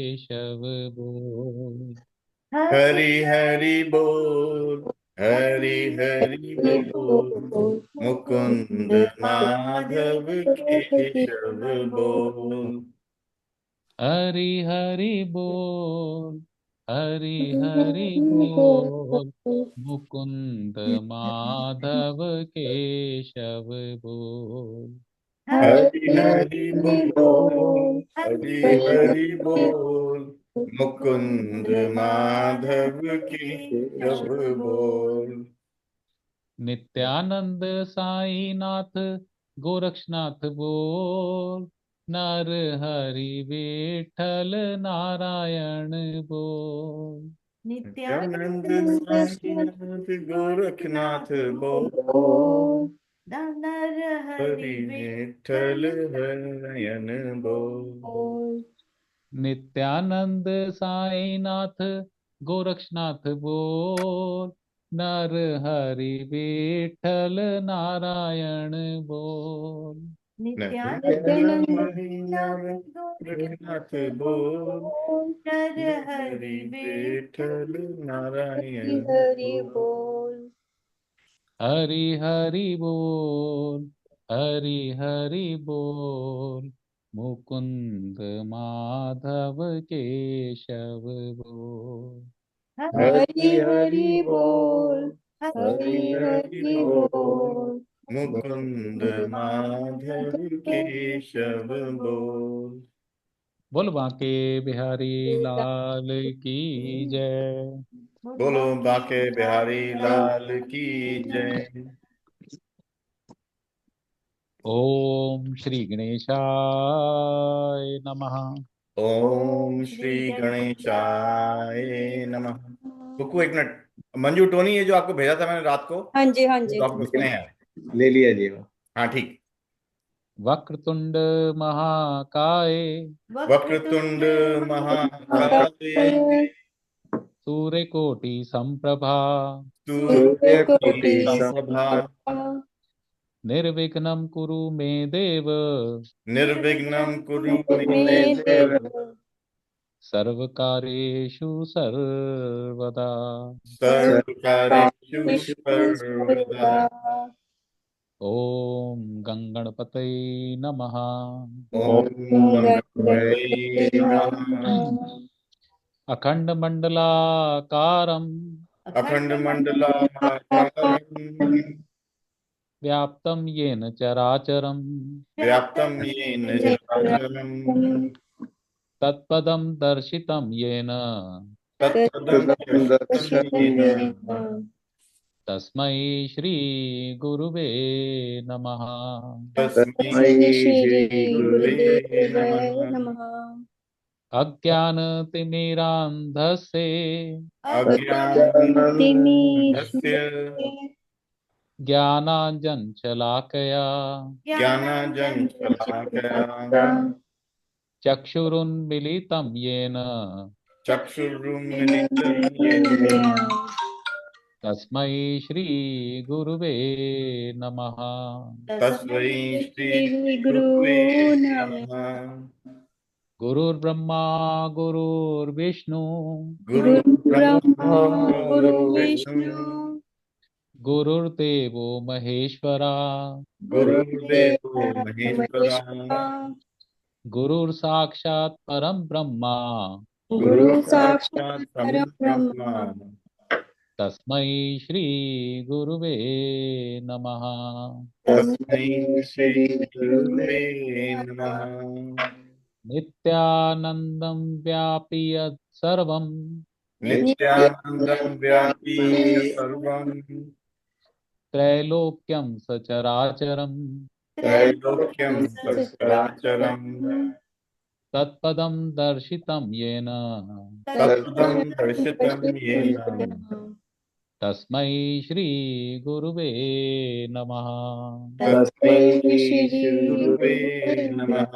केशव बोल। हरि हरि बोल, हरि हरि बोल, मुकुंद माधव केशव बोल। हरि हरि बोल, हरि हरि बोल, मुकुंद माधव केशव बोल। हरि हरि बोल, हरि हरि बोल, मुकुंद माधव केशव बोल। नित्यानंद साईनाथ गोरक्षनाथ बोल। नर हरि विठ्ठल नारायण बोल। नित्यानंद साईनाथ गोरखनाथ बोल, नर हरि विठ्ठल हरयन बोल। नित्यानंद साईनाथ गोरक्षनाथ बोल। नर हरि विठ्ठल नारायण बोल। नित्यानंद गोरखनाथ बोल, नर हरि विठ्ठल नारायण हरि बोल। बोल। हरि हरि बोल, हरि हरि बोल, मुकुंद माधव केशव बोल। हरि हरि हरि हरि बोल, बोल, हरि हरि हरि हरि बोल, बोल, मुकुंद माधव केशव बोल। बोल बांके बिहारी लाल की जय। बोलो बांके बिहारी लाल की जय। ओम श्री गणेशाय नमः। ओम श्री गणेशाय नमः। रुको एक मिनट। मंजू टोनी, ये जो आपको भेजा था मैंने रात को, हाँ जी हाँ ये जी। तो आपको सुने हैं। ले लिया जी। हाँ ठीक। वक्रतुंड महाकाय, वक्रतुंड महाकाय, सूर्यकोटि संप्रभा, सूर्य कोटि कोटि समप्रभा, निर्विघ्नं कुरु मे देव, निर्विघ्नं कुरु मे में देव, देव, सर्वकार्येषु सर्वदा। सर्वकार्येषु सर्वेषु सर्वदा। सर्वदा। ओम गंगणपतये नमः। ओम ओम गणपतये गणपति नमः। नमः। अखंड मंडलाकारं, अखंड मंडलाकारं, व्याप्तं येन चराचरं, व्याप्तं येन चराचरं, तत्पदं दर्शितं येन, तत्पदं दर्शितं येन, तस्मै श्री गुरुवे नमः। तस्मै तस्मै श्री श्री गुरुवे गुरुदेवाय नमः। नमः। अज्ञानतिमिरान्धस्य, अज्ञानानन्दस्य ज्ञानाञ्जनशलाकया, ज्ञानाञ्जनशलाकया चक्षुरुन्मीलितं येन, चक्षुरुन्मीलितं येन, तस्मै श्री गुरुवे नमः। तस्मै श्री श्री गुरु गुरुवे नमः। नमः। गुरुर्ब्रह्मा गुरुर्विष्णु, गुरु गुरु ब्रह्मा ब्रह्मा गुरु गुरु विष्णु, विष्णु, गुरुर्देवो महेश्वरा, गुरुदेवो गुरुदेव महेश्वरा, महेश्वरा, गुरुर्साक्षात् परं ब्रह्मा, गुरु गुरु साक्षात् साक्षात् परम परब्रह्म, ब्रह्म। तस्मै श्री गुरुवे नमः। तस्मै श्री श्री गुरुवे गुरुदेवाय नमः। नित्यानन्दं व्यापि यत् सर्वं, नित्यानन्दं व्यापी सर्वं, त्रैलोक्यं सचराचरं, त्रैलोक्यं सचराचरं, तत्पदं दर्शितं येन, तत्पदं दर्शितं येन, तस्मै श्री गुरुवे नमः। तस्मै तस्मै श्री गुरुवे नमः।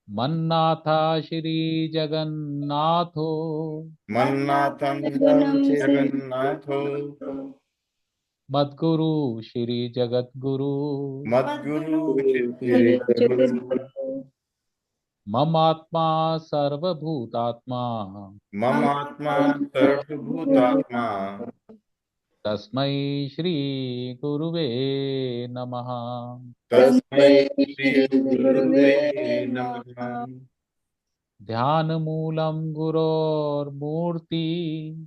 मन्नाथा श्री जगन्नाथो, मन्नाथं जगन्नाथो, मद्गुरु श्री जगद्गुरु, मद्गुरु श्री श्री गुरु, जगद्गुरु, ममात्मा सर्वभूतात्मा मम आत्मा सर्वभूतात्मा तस्मै श्री गुरुवे नमः। तस्मै श्री गुरुवे नमः। ध्यानमूलं गुरोर्मूर्ति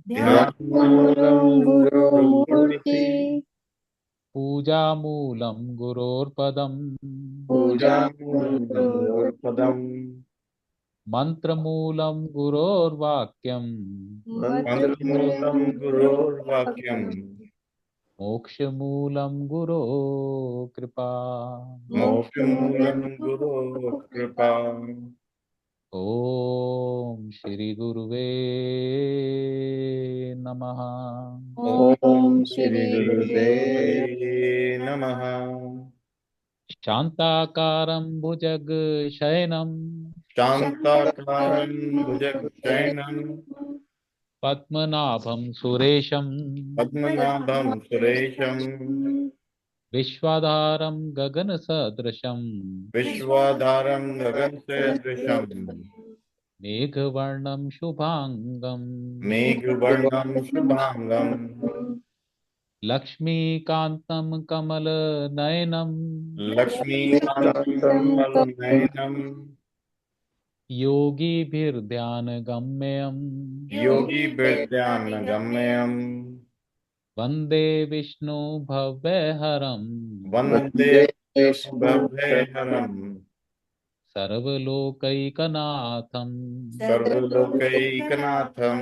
ध्यानमूलं गुरोर्मूर्ति पूजामूलं गुरोर्पदम् पूजामूलं गुरुपदम् मन्त्रमूलं गुरोर्वाक्यम् मन्त्रमूलं गुरोर्वाक्यम् मोक्षमूलं गुरो कृपा। मोक्षमूलं गुरोः कृपा। ओम श्री गुरुवे नमः। ओम श्री गुरुवे नमः। शान्ताकारं भुजगशयनं शान्ताकारं भुजगशयनं पद्मनाभं सुरेशं पद्मनाभं सुरेशं विश्वाधारं गगनसदृशं विश्वाधारं गगनसदृशं मेघवर्णं शुभांगं मेघवर्णं शुभांगं लक्ष्मीकान्तं कमलनयनं लक्ष्मीकान्तं कमलनयनं योगिभिर्ध्यानगम्यं योगिभिर्ध्यानगम्यं वन्दे विष्णु भव्यहरं वन्दे भवभयहरं सर्वलोकैकनाथं सर्वलोकैकनाथं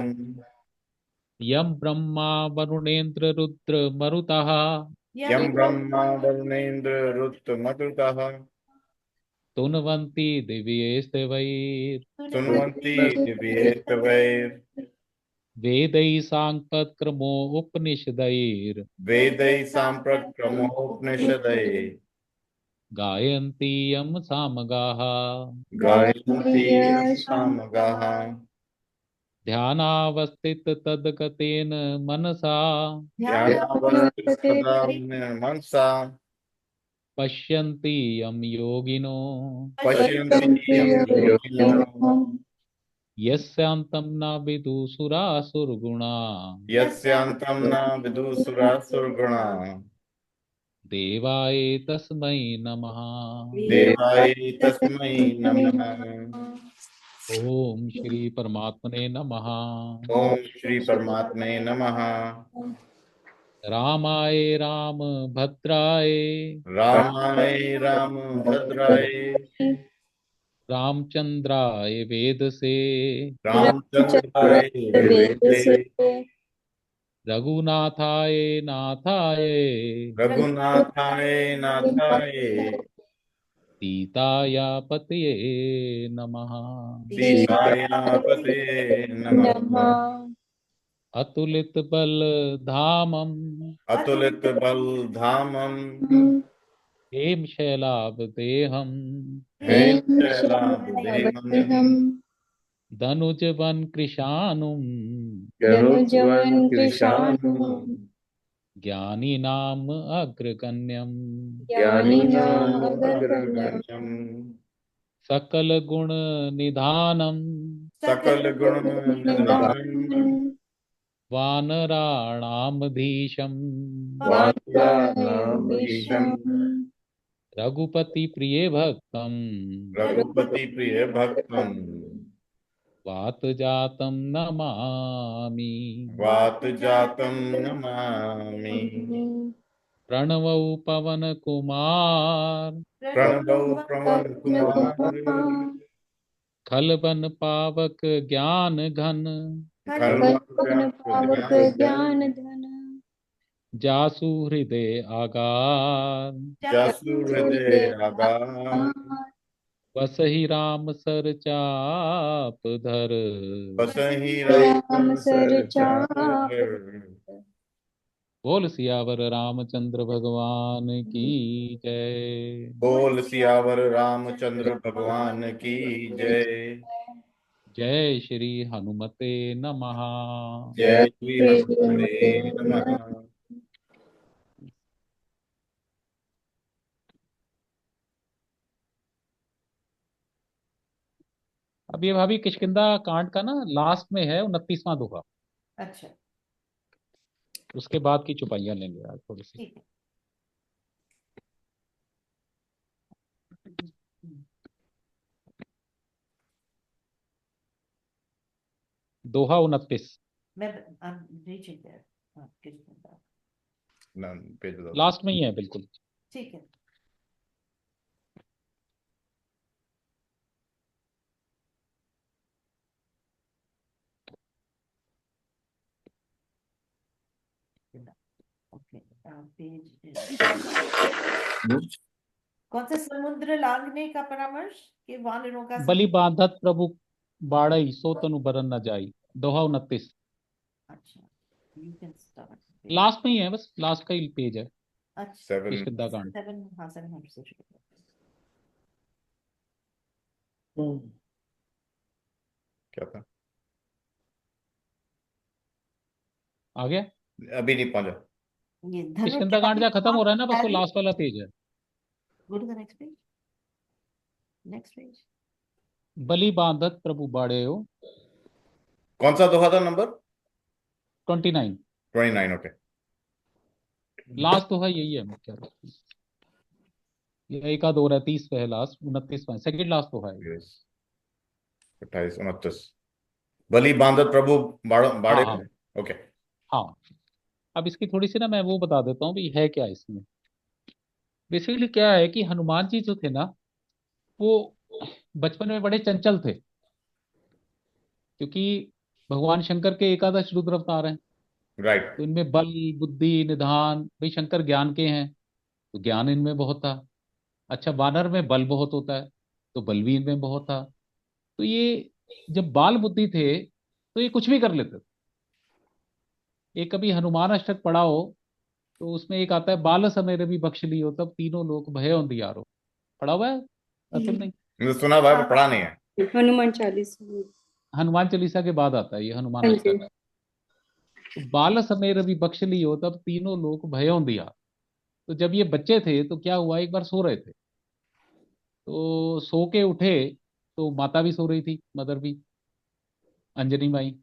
यं ब्रह्मा वरुणेन्द्ररुद्रमरुतः यं ब्रह्मा वरुणेन्द्र रुद्रमरुतः स्तुन्वन्ति दिव्यैस्तवैर् शृण्वन्ति दिव्यैस्तवैर् वेदैः साङ्गपक्रमोपनिषदैर् वेदैः साम्प्रक्रमोपनिषदैः गायन्ति यं सामगाः गायन्ति सामगाः ध्यानावस्थिततद्गतेन मनसा ध्यानावस्थितसदा मनसा पश्यन्ति यं योगिनो पश्यन्ति यं योगिनो यस्यान्तं न विदुसुरासुरगुणा यस्यान्तं न विदुसुरासुरगुणा देवाय तस्मै नमः। देवाय तस्मै नमः। ओम श्री परमात्मने नमः। ओम श्री परमात्मे नमः। रामाय रामभद्राय रामाय रामभद्राय रामचंद्राय वेदसे रामचंद्राय वेदसे रघुनाथाय नाथाय रघुनाथाय नाथाय सीताया पतये नमः। सीतायापते नमः। अतुलित बल धामम अतुलित बल धामम हेम शैलाभ देहम हेमशैलाभिधेमं धनुज वन कृशानुम जनुजवन कृशानु ज्ञानी नाम अग्रगण्यम ज्ञानिनाम अग्रगण्यम अग्रगण्यं सकल गुण निधानम सकल गुण निधानं वानराणामधीशम वानराणामधीशं रघुपति प्रिय भक्तम रघुपति प्रिय भक्तं वात जातम नमामि। वात जातं नमामि। प्रणवौ पवन कुमार प्रणवौ प्रवन कुमार खलबन पावक ज्ञान घन पावक ज्ञान धन जासु हृदय आगार जासु हृदय आगार बसहि राम सर चाप धर। बसहि राम सर चापर। बोल सियावर रामचंद्र भगवान की जय। बोल सियावर रामचंद्र भगवान की जय। जय श्री हनुमते नमः। जय श्री हनुमते नमः। अब ये भाभी किष्किंधा कांड का ना लास्ट में है 29वां दोहा। अच्छा उसके बाद की चुपाइयां लेंगे आज थोड़ी सी। ठीक है। दोहा 29 मैं रीचिंग देयर। हाँ किसका? ना पेज बता दो। लास्ट में ही है बिल्कुल। ठीक है। ओके पेज कौन सा? समुद्र लांघने का परामर्श के वानरों का बलि बांधत प्रभु बाड़ई सो तनु बरन न जाई। दोहा 29 अच्छा यू कैन स्टार्ट। लास्ट में ही है, बस लास्ट का ही पेज है अच्छा 7 किष्किंधा कांड। 7 हाँ 700 से शुरू करते क्या था? आ गया अभी नहीं पहुंचा। हैं। ये किष्किंधा कांड जहाँ खत्म हो रहा है ना, बस वो धनुष लास्ट वाला पेज है। Go to the next page. Next page. बलि बांधत प्रभु बाड़ेयो कौन सा दोहा था? नंबर 29। 29। ओके। लास्ट दोहा यही है मेरे ख्याल से। ये एक आध और है, 30 पे है लास्ट, 29वां सेकंड लास्ट दोहा है। यस 28 29। बलि बांधत प्रभु बाड़े। हाँ हाँ ओके। हाँ। अब इसकी थोड़ी सी ना मैं वो बता देता हूँ भी है क्या इसमें। बेसिकली क्या है कि हनुमान जी जो थे ना, वो बचपन में बड़े चंचल थे, क्योंकि भगवान शंकर के एकादश रुद्र अवतार हैं। राइट। तो इनमें बल बुद्धि निधान, भाई शंकर ज्ञान के हैं, तो ज्ञान इनमें बहुत था। अच्छा, वानर में बल बहुत होता है, तो बल भी इनमें बहुत था। तो ये जब बाल बुद्धि थे तो ये कुछ भी कर लेते थे। एक कभी हनुमान अष्टक पढ़ा हो तो उसमें एक आता है, बाल समेर भी बख्श लियो तब तीनों लोग भय अंधियारो। पढ़ा हुआ है अतुल? नहीं, मुझे सुना भाई पर पढ़ा नहीं है। हनुमान चालीसा। हनुमान चालीसा के बाद आता है ये हनुमान हाँ अष्टक। जी। तो बाल समेर भी बख्श लियो तब तीनों लोग भय अंधियारो। तो जब ये बच्चे थे तो क्या हुआ, एक बार सो रहे थे, तो सो के उठे, तो माता भी सो रही थी, मदर भी, अंजनी माई।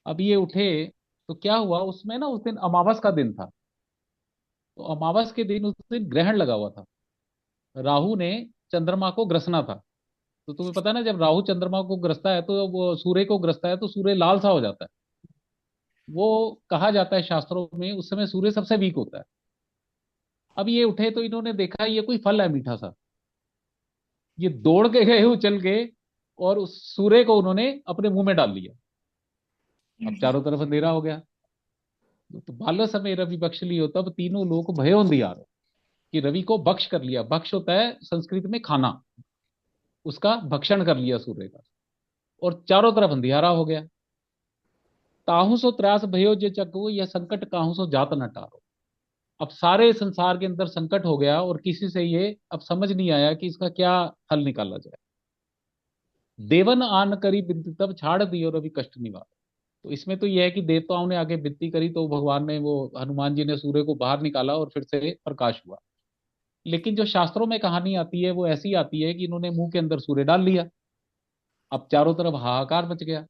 अब ये उठे तो क्या हुआ, उसमें ना उस दिन अमावस का दिन था। तो अमावस के दिन उस दिन ग्रहण लगा हुआ था। राहु ने चंद्रमा को ग्रसना था। तो तुम्हें पता है ना, जब राहु चंद्रमा को ग्रसता है तो वो सूर्य को ग्रसता है तो सूर्य लाल सा हो जाता है। वो कहा जाता है शास्त्रों में उस समय सूर्य सबसे वीक होता है। अब ये उठे तो इन्होंने देखा ये कोई फल है मीठा सा। ये दौड़ के गए उछल के, और उस सूर्य को उन्होंने अपने मुंह में डाल लिया। अब चारों तरफ अंधेरा हो गया। तो बाल्य समय रवि बख्श लियो तब तीनों लोग भयो अंधियारो, कि रवि को बख्श कर लिया। बख्श होता है संस्कृत में खाना, उसका भक्षण कर लिया सूर्य का, और चारों तरफ अंधियारा हो गया। ताहू सो त्रास भयो जे चको यह संकट काहू सो जात न टारो। अब सारे संसार के अंदर संकट हो गया और किसी से ये अब समझ नहीं आया कि इसका क्या हल निकाला जाए। देवन आन करी बिनती तब छाड़ दियो रवि कष्ट निवार। तो इसमें तो यह है कि देवताओं ने आगे विनती करी तो भगवान ने, वो हनुमान जी ने सूर्य को बाहर निकाला और फिर से प्रकाश हुआ। लेकिन जो शास्त्रों में कहानी आती है वो ऐसी आती है कि इन्होंने मुंह के अंदर सूर्य डाल लिया। अब चारों तरफ हाहाकार मच गया।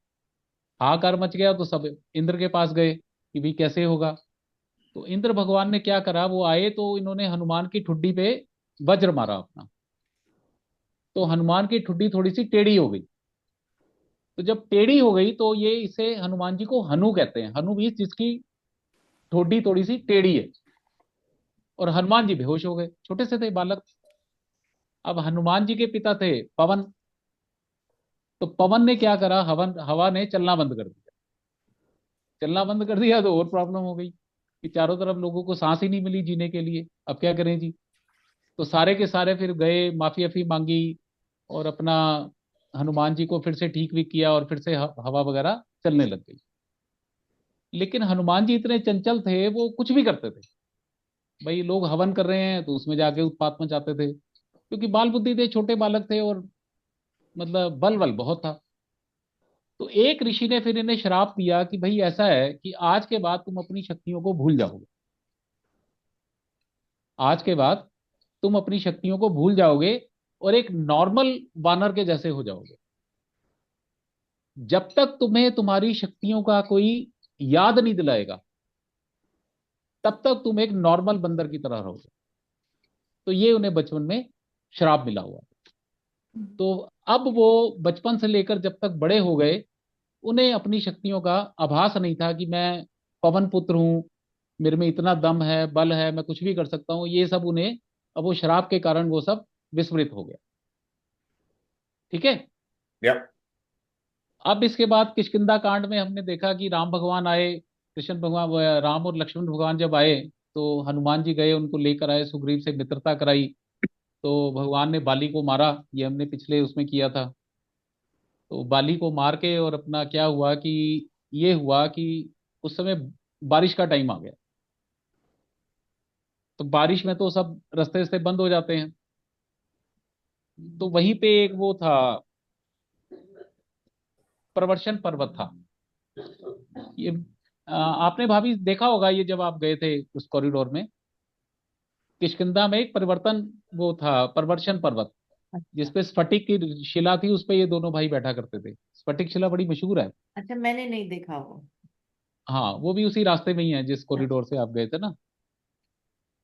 हाहाकार मच गया तो सब इंद्र के पास गए कि भाई कैसे होगा। तो इंद्र भगवान ने क्या करा, वो आए तो इन्होंने हनुमान की ठुड्डी पे वज्र मारा अपना। तो हनुमान की ठुड्डी थोड़ी सी टेढ़ी हो गई। तो जब टेढ़ी हो गई तो ये इसे हनुमान जी को हनु कहते हैं। हनु भी जिसकी ठोडी थोड़ी सी टेढ़ी है। और हनुमान जी बेहोश हो गए, छोटे से थे बालक। अब हनुमान जी के पिता थे पवन। तो पवन ने क्या करा, हवन हवा ने चलना बंद कर दिया। चलना बंद कर दिया तो और प्रॉब्लम हो गई कि चारों तरफ लोगों को सांस ही नहीं मिली जीने के लिए। अब क्या करें जी। तो सारे के सारे फिर गए, माफी अफी मांगी, और अपना हनुमान जी को फिर से ठीक भी किया, और फिर से हवा वगैरह चलने लग गई। लेकिन हनुमान जी इतने चंचल थे, वो कुछ भी करते थे। भाई लोग हवन कर रहे हैं तो उसमें जाके उत्पात मचाते थे, क्योंकि बाल बुद्धि थे, छोटे बालक थे, और मतलब बल बल बहुत था। तो एक ऋषि ने फिर इन्हें श्राप दिया कि भाई ऐसा है कि आज के बाद तुम अपनी शक्तियों को भूल जाओगे। आज के बाद तुम अपनी शक्तियों को भूल जाओगे और एक नॉर्मल वानर के जैसे हो जाओगे। जब तक तुम्हें तुम्हारी शक्तियों का कोई याद नहीं दिलाएगा, तब तक तुम एक नॉर्मल बंदर की तरह रहोगे। तो ये उन्हें बचपन में श्राप मिला हुआ। तो अब वो बचपन से लेकर जब तक बड़े हो गए, उन्हें अपनी शक्तियों का आभास नहीं था कि मैं पवन पुत्र हूँ, मेरे में इतना दम है, बल है, मैं कुछ भी कर सकता हूँ। ये सब उन्हें अब वो शराब के कारण वो सब विस्मृत हो गया। ठीक है। या अब इसके बाद किष्किंधा कांड में हमने देखा कि राम भगवान आए, कृष्ण भगवान, राम और लक्ष्मण भगवान जब आए तो हनुमान जी गए, उनको लेकर आए, सुग्रीव से मित्रता कराई। तो भगवान ने बाली को मारा, ये हमने पिछले उसमें किया था। तो बाली को मार के और अपना क्या हुआ कि ये हुआ कि उस समय बारिश का टाइम आ गया। तो बारिश में तो सब रास्ते रास्ते बंद हो जाते हैं। तो वहीं पे एक वो था, प्रवर्षण पर्वत था। ये आपने भाभी देखा होगा, ये जब आप गए थे उस कॉरिडोर में, किष्किंधा में एक परिवर्तन वो था, प्रवर्षण पर्वत, जिसपे स्फटिक की शिला थी, उस पे ये दोनों भाई बैठा करते थे। स्फटिक शिला बड़ी मशहूर है। अच्छा, मैंने नहीं देखा वो। हाँ, वो भी उसी रास्ते में ही है जिस अच्छा। कॉरिडोर से आप गए थे ना।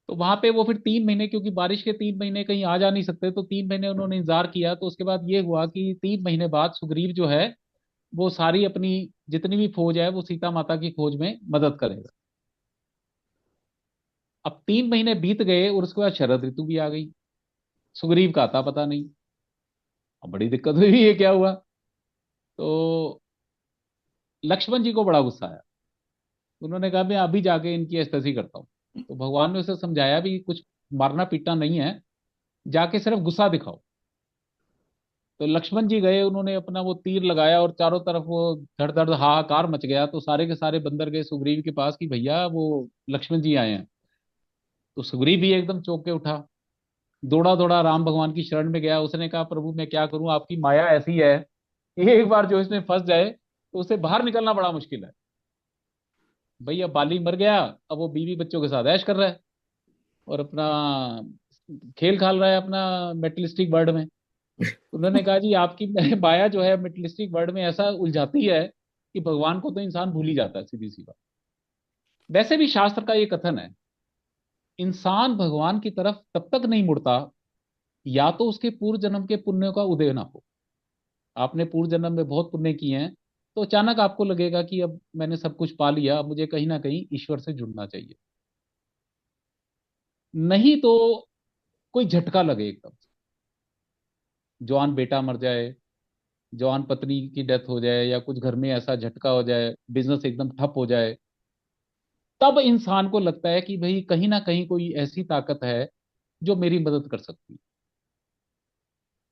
तो वहां पे वो फिर 3 महीने, क्योंकि बारिश के 3 महीने कहीं आ जा नहीं सकते, तो 3 महीने उन्होंने इंतजार किया। तो उसके बाद ये हुआ कि 3 महीने बाद सुग्रीव जो है वो सारी अपनी जितनी भी फौज है वो सीता माता की खोज में मदद करेगा। अब 3 महीने बीत गए और उसके बाद शरद ऋतु भी आ गई। सुग्रीव का आता पता नहीं। अब बड़ी दिक्कत हुई, ये क्या हुआ। तो लक्ष्मण जी को बड़ा गुस्सा आया। उन्होंने कहा मैं अभी जाके इनकी स्तुति करता हूँ। तो भगवान ने उसे समझाया भी कुछ मारना पीटना नहीं है, जाके सिर्फ गुस्सा दिखाओ। तो लक्ष्मण जी गए, उन्होंने अपना वो तीर लगाया और चारों तरफ वो धड़ धड़ हाहाकार मच गया। तो सारे के सारे बंदर गए सुग्रीव के पास कि भैया वो लक्ष्मण जी आए हैं। तो सुग्रीव भी एकदम चौंक के उठा, दौड़ा दौड़ा राम भगवान की शरण में गया। उसने कहा प्रभु मैं क्या करूं, आपकी माया ऐसी है कि एक बार जो इसमें फंस जाए तो उसे बाहर निकलना बड़ा मुश्किल है। भैया बाली मर गया, अब वो बीवी बच्चों के साथ ऐश कर रहा है और अपना खेल खाल रहा है अपना मेटलिस्टिक वर्ल्ड में। उन्होंने कहा जी आपकी माया जो है मेटलिस्टिक वर्ल्ड में ऐसा उलझाती है कि भगवान को तो इंसान भूल ही जाता है, सीधी सी बात। वैसे भी शास्त्र का ये कथन है, इंसान भगवान की तरफ तब तक नहीं मुड़ता या तो उसके पूर्व जन्म के पुण्य का उदय ना हो। आपने पूर्व जन्म में बहुत पुण्य किए हैं, तो अचानक आपको लगेगा कि अब मैंने सब कुछ पा लिया, अब मुझे कहीं ना कहीं ईश्वर से जुड़ना चाहिए। नहीं तो कोई झटका लगे एकदम से, जवान बेटा मर जाए, जवान पत्नी की डेथ हो जाए, या कुछ घर में ऐसा झटका हो जाए, बिजनेस एकदम ठप हो जाए, तब इंसान को लगता है कि भाई कहीं ना कहीं कोई ऐसी ताकत है जो मेरी मदद कर सकती है।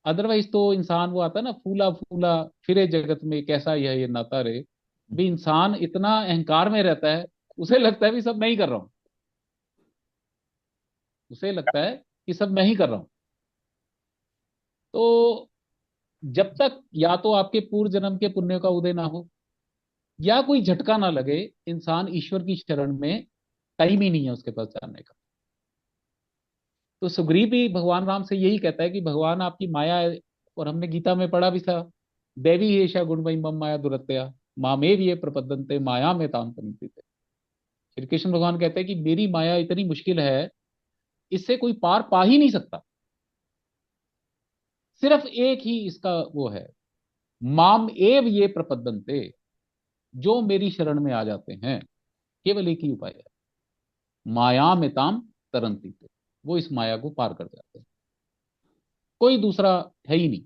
अदरवाइज तो इंसान वो आता है ना, फूला फूला फिरे जगत में कैसा यह ये नाता रे। भी इंसान इतना अहंकार में रहता है, उसे लगता है भी सब मैं ही कर रहा हूँ, उसे लगता है कि सब मैं ही कर रहा हूँ। तो जब तक या तो आपके पूर्व जन्म के पुण्य का उदय ना हो या कोई झटका ना लगे, इंसान ईश्वर की शरण में टाइम ही नहीं है उसके पास जाने का। तो सुग्रीव भी भगवान राम से यही कहता है कि भगवान आपकी माया है। और हमने गीता में पढ़ा भी था, देवी एषा गुणमयी मम माया दुरत्या मामेव ये प्रपद्यन्ते माया में ताम तन्मन्ते। श्री कृष्ण भगवान कहते हैं कि मेरी माया इतनी मुश्किल है, इससे कोई पार पा ही नहीं सकता। सिर्फ एक ही इसका वो है, माम एव ये प्रपद्यन्ते, जो मेरी शरण में आ जाते हैं, केवल एक ही उपाय है, माया में ताम तरंती थे, वो इस माया को पार कर जाते हैं। कोई दूसरा है ही नहीं।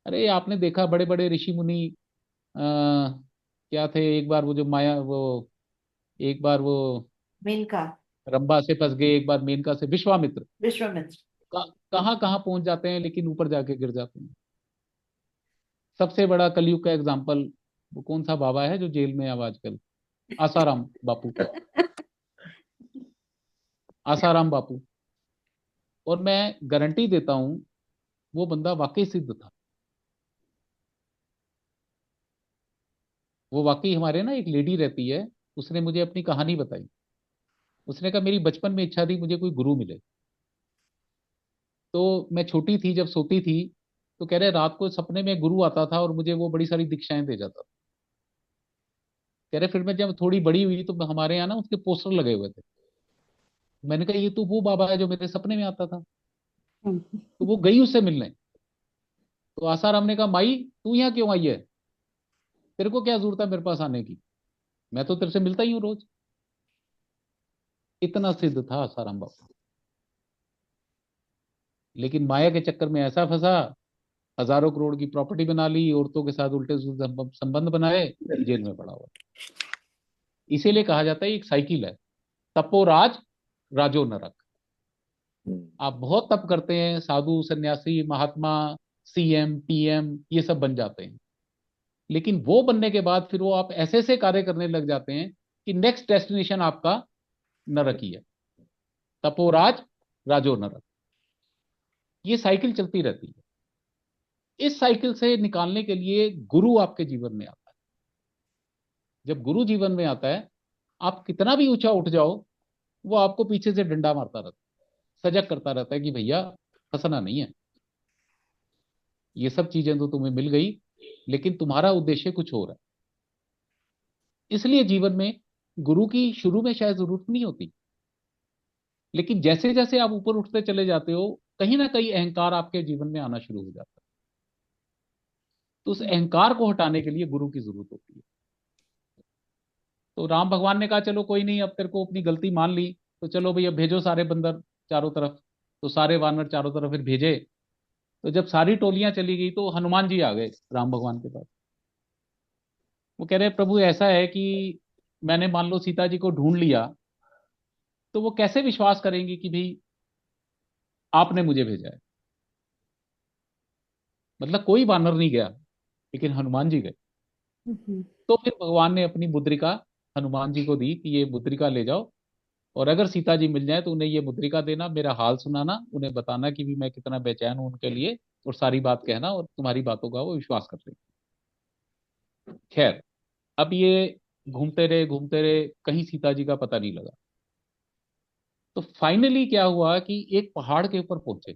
अरे आपने देखा बड़े बड़े ऋषि मुनि आ, क्या थे, एक बार वो जो माया वो, एक बार वो मेनका। रंभा से फंस गए, एक बार मेनका से विश्वामित्र, विश्वामित्र। कहाँ कहाँ पहुंच जाते हैं लेकिन ऊपर जाके गिर जाते हैं। सबसे बड़ा कलयुग का एग्जाम्पल वो कौन सा बाबा है जो जेल में है अब आजकल, आसाराम बापू। आसाराम बापू। और मैं गारंटी देता हूं वो बंदा वाकई सिद्ध था। वो वाकई, हमारे ना एक लेडी रहती है, उसने मुझे अपनी कहानी बताई। उसने कहा मेरी बचपन में इच्छा थी मुझे कोई गुरु मिले। तो मैं छोटी थी, जब सोती थी तो कह रहे रात को सपने में गुरु आता था और मुझे वो बड़ी सारी दीक्षाएं दे जाता था। कह रहे फिर मैं जब थोड़ी बड़ी हुई तो हमारे यहाँ ना उसके पोस्टर लगे हुए थे। मैंने कहा ये तो वो बाबा है जो मेरे सपने में आता था। तो वो गई उससे मिलने। तो आसाराम ने कहा माई तू यहाँ क्यों आई है, तेरे को क्या जरूरत है मेरे पास आने की, मैं तो तेरे से मिलता ही हूँ रोज। इतना सिद्ध था आसाराम बाबा। लेकिन माया के चक्कर में ऐसा फंसा, हजारों करोड़ की प्रॉपर्टी बना ली, औरतों के साथ उल्टे सीधे संबंध बनाए, जेल में पड़ा हुआ। इसीलिए कहा जाता है एक साइकिल है, तपो राज राजो नरक। आप बहुत तप करते हैं, साधु सन्यासी महात्मा सीएम पीएम ये सब बन जाते हैं, लेकिन वो बनने के बाद फिर वो आप ऐसे ऐसे कार्य करने लग जाते हैं कि नेक्स्ट डेस्टिनेशन आपका नरक ही है। तपोराज राजो नरक, ये साइकिल चलती रहती है। इस साइकिल से निकालने के लिए गुरु आपके जीवन में आता है। जब गुरु जीवन में आता है, आप कितना भी ऊंचा उठ जाओ, वो आपको पीछे से डंडा मारता रहता है, सजग करता रहता है कि भैया फंसना नहीं है, ये सब चीजें तो तुम्हें मिल गई लेकिन तुम्हारा उद्देश्य कुछ और है। इसलिए जीवन में गुरु की शुरू में शायद जरूरत नहीं होती, लेकिन जैसे जैसे आप ऊपर उठते चले जाते हो, कहीं ना कहीं अहंकार आपके जीवन में आना शुरू हो जाता है। तो उस अहंकार को हटाने के लिए गुरु की जरूरत होती है। तो राम भगवान ने कहा चलो कोई नहीं, अब तेरे को अपनी गलती मान ली, तो चलो भैया भेजो सारे बंदर चारों तरफ। तो सारे वानर चारों तरफ फिर भेजे। तो जब सारी टोलियां चली गई तो हनुमान जी आ गए राम भगवान के पास। वो कह रहे प्रभु ऐसा है कि मैंने मान लो सीता जी को ढूंढ लिया, तो वो कैसे विश्वास करेंगे कि भाई आपने मुझे भेजा है। मतलब कोई वानर नहीं गया, लेकिन हनुमान जी गए। तो फिर भगवान ने अपनी मुद्रिका हनुमान जी को दी कि ये मुद्रिका ले जाओ, और अगर सीता जी मिल जाए तो उन्हें ये मुद्रिका देना, मेरा हाल सुनाना, उन्हें बताना कि भी मैं कितना बेचैन हूं उनके लिए, और सारी बात कहना, और तुम्हारी बातों का वो विश्वास कर लेंगे। खैर, अब ये घूमते रहे, कहीं सीता जी का पता नहीं लगा। तो फाइनली क्या हुआ कि एक पहाड़ के ऊपर पहुंचे।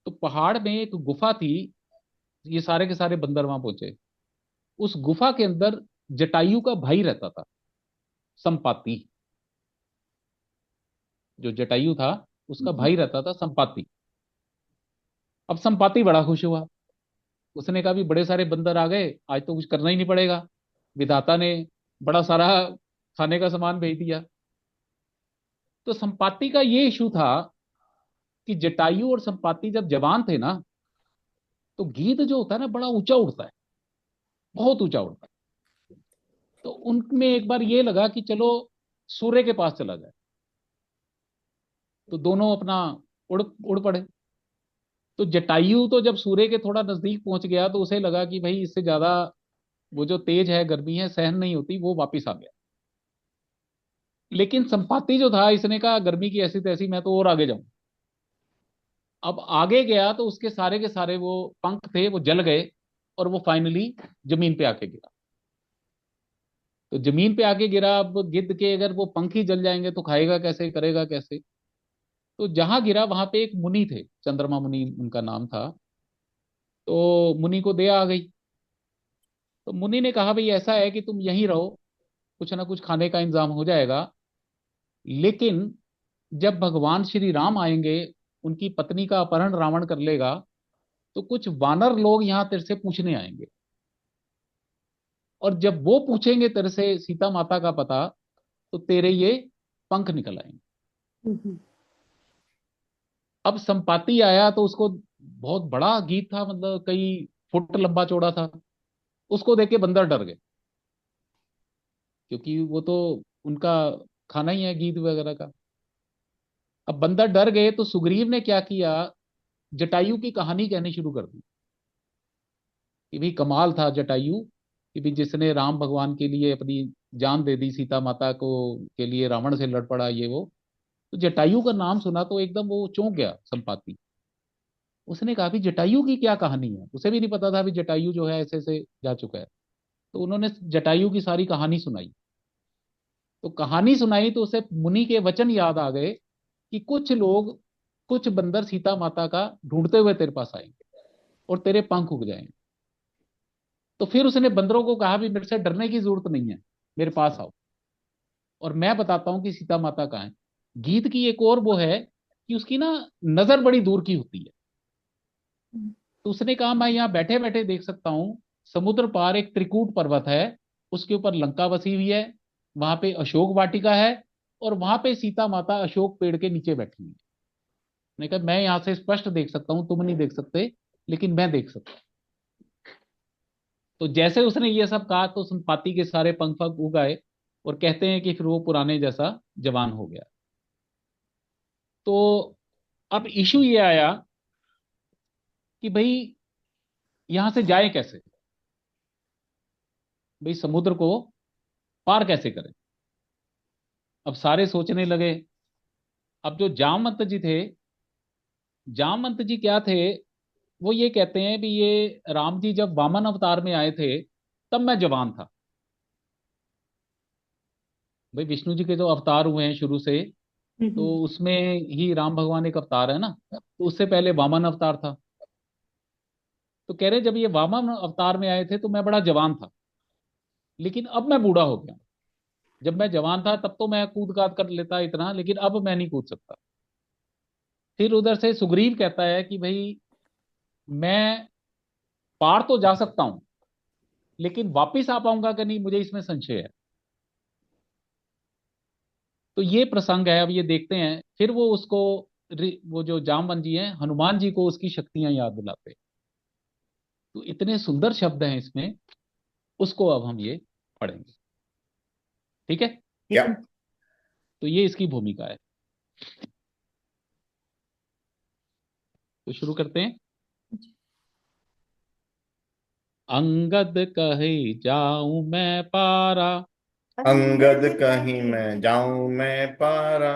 तो पहाड़ में एक गुफा थी, ये सारे के सारे बंदर वहां पहुंचे। उस गुफा के अंदर जटायु का भाई रहता था, संपाति। जो जटायु था उसका भाई रहता था संपाति। अब संपाति बड़ा खुश हुआ, उसने कहा भी बड़े सारे बंदर आ गए, आज तो कुछ करना ही नहीं पड़ेगा, विधाता ने बड़ा सारा खाने का सामान भेज दिया। तो संपाति का ये इशू था कि जटायु और संपाति जब जवान थे ना, तो गीध जो होता है ना बड़ा ऊंचा उड़ता है, बहुत ऊंचा उड़ता है। तो उनमें एक बार ये लगा कि चलो सूर्य के पास चला जाए। तो दोनों अपना उड़ उड़ पड़े। तो जटायु तो जब सूर्य के थोड़ा नजदीक पहुंच गया तो उसे लगा कि भाई इससे ज्यादा वो जो तेज है, गर्मी है, सहन नहीं होती, वो वापिस आ गया। लेकिन संपाति जो था, इसने कहा गर्मी की ऐसी तैसी, मैं तो और आगे जाऊं। अब आगे गया तो उसके सारे के सारे वो पंख थे वो जल गए, और वो फाइनली जमीन पे आके गिरा। तो जमीन पे आके गिरा, अब गिद्ध के अगर वो पंख ही जल जाएंगे तो खाएगा कैसे, करेगा कैसे। तो जहां गिरा वहां पे एक मुनि थे, चंद्रमा मुनि उनका नाम था। तो मुनि को दया आ गई। तो मुनि ने कहा भाई ऐसा है कि तुम यहीं रहो, कुछ ना कुछ खाने का इंतजाम हो जाएगा, लेकिन जब भगवान श्री राम आएंगे, उनकी पत्नी का अपहरण रावण कर लेगा, तो कुछ वानर लोग यहाँ तेरे से पूछने आएंगे, और जब वो पूछेंगे तेरे से सीता माता का पता, तो तेरे ये पंख निकल आएंगे। अब संपाति आया तो उसको बहुत बड़ा गीत था, मतलब कई फुट लंबा चौड़ा था। उसको देख के बंदर डर गए, क्योंकि वो तो उनका खाना ही है गीत वगैरह का। अब बंदर डर गए तो सुग्रीव ने क्या किया, जटायु की कहानी कहनी शुरू कर दी कि भाई कमाल था जटायु, कि भाई जिसने राम भगवान के लिए अपनी जान दे दी, सीता माता को के लिए रावण से लड़ पड़ा ये वो। तो जटायु का नाम सुना तो एकदम वो चौंक गया संपाति। उसने कहा भी जटायु की क्या कहानी है, उसे भी नहीं पता था भी जटायु जो है ऐसे ऐसे जा चुका है। तो उन्होंने जटायु की सारी कहानी सुनाई। तो कहानी सुनाई तो उसे मुनि के वचन याद आ गए कि कुछ लोग, कुछ बंदर सीता माता का ढूंढते हुए तेरे पास आएंगे। और तेरे पंख उग जाएंगे। तो फिर उसने बंदरों को कहा भी मेरे से डरने की जरूरत नहीं है, मेरे पास आओ और मैं बताता हूं कि सीता माता कहाँ है। गीत की एक और वो है कि उसकी ना नजर बड़ी दूर की होती है। तो उसने कहा मैं यहाँ बैठे बैठे देख सकता हूँ, समुद्र पार एक त्रिकूट पर्वत है, उसके ऊपर लंका बसी हुई है, वहां पे अशोक वाटिका है, और वहां पे सीता माता अशोक पेड़ के नीचे बैठी हुई है। मैंने कहा मैं यहाँ से स्पष्ट देख सकता हूँ, तुम नहीं देख सकते, लेकिन मैं देख सकता हूँ। तो जैसे उसने ये सब कहा तो संपाति के सारे पंख उग आए, और कहते हैं कि फिर वो पुराने जैसा जवान हो गया। तो अब इशू ये आया कि भाई यहां से जाए कैसे, भाई समुद्र को पार कैसे करें। अब सारे सोचने लगे। अब जो जामवंत जी थे, जामवंत जी क्या थे, वो ये कहते हैं भी ये राम जी जब वामन अवतार में आए थे तब मैं जवान था। भाई विष्णु जी के जो अवतार हुए हैं शुरू से, तो उसमें ही राम भगवान एक अवतार है ना, तो उससे पहले वामन अवतार था। तो कह रहे जब ये वामन अवतार में आए थे तो मैं बड़ा जवान था, लेकिन अब मैं बूढ़ा हो गया। जब मैं जवान था तब तो मैं कूद काद कर लेता इतना, लेकिन अब मैं नहीं कूद सकता। फिर उधर से सुग्रीव कहता है कि भाई मैं पार तो जा सकता हूं, लेकिन वापिस आ पाऊंगा कि नहीं मुझे इसमें संशय है। तो ये प्रसंग है, अब ये देखते हैं। फिर वो उसको वो जो जामवंत जी हैं हनुमान जी को उसकी शक्तियां याद दिलाते हैं। तो इतने सुंदर शब्द हैं इसमें, उसको अब हम ये पढ़ेंगे। ठीक है, क्या? तो ये इसकी भूमिका है। तो शुरू करते हैं। अंगद कहे जाऊं मैं पारा, अंगद कहीं मैं जाऊं मैं पारा,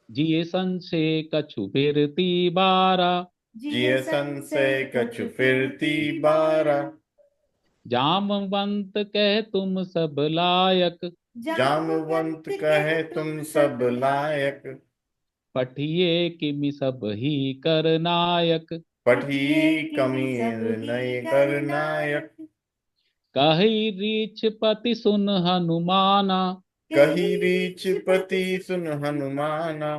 जिए संशय कछु फिरती बारा, जिय संशय कछु फिरती बारा, जामवंत कह तुम सब लायक, जामवंत कहे तुम सब लायक, पठिए किमि सब ही कर नायक, पढ़ी कमीर नय कर नायक, कही रीछ पति सुन हनुमाना, कही रीछ पति सुन हनुमाना,